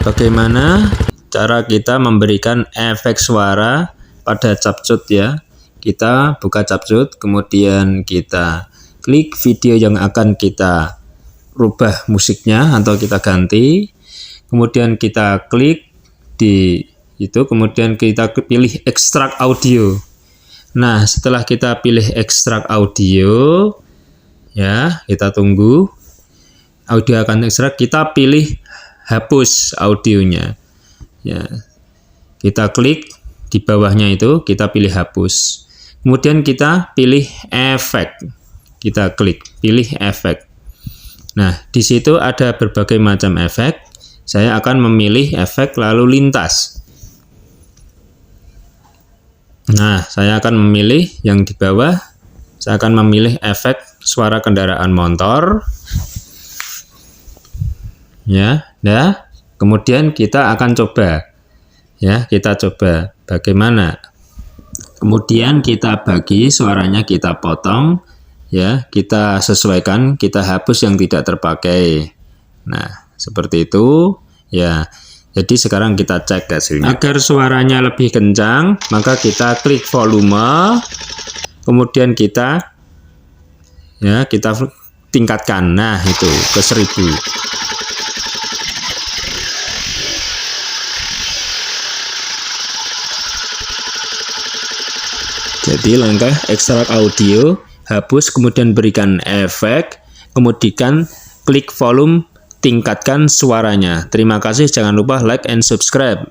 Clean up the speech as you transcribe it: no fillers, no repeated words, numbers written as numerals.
bagaimana cara kita memberikan efek suara pada capcut ya. Kita buka capcut, kemudian kita klik video yang akan kita rubah musiknya atau kita ganti. Kemudian kita klik di itu, kemudian kita pilih ekstrak audio. Nah, setelah kita pilih ekstrak audio, ya, kita tunggu. Audio akan ekstrak, kita pilih hapus audionya. Ya, kita klik di bawahnya itu, kita pilih hapus. Kemudian kita pilih efek. Kita klik pilih efek. Nah, di situ ada berbagai macam efek. Saya akan memilih efek lalu lintas. Nah, saya akan memilih yang di bawah. Saya akan memilih efek suara kendaraan motor. Ya, nah, kemudian kita akan coba. Ya, kita coba bagaimana. Kemudian kita bagi suaranya, kita potong, ya, kita sesuaikan, kita hapus yang tidak terpakai. Nah, seperti itu, ya. Jadi sekarang kita cek hasilnya. Agar suaranya lebih kencang, maka kita klik volume, kemudian kita, ya, kita tingkatkan. Nah, itu ke 1000. Jadi langkah ekstrak audio, hapus, kemudian berikan efek, kemudian klik volume, tingkatkan suaranya. Terima kasih, jangan lupa like and subscribe.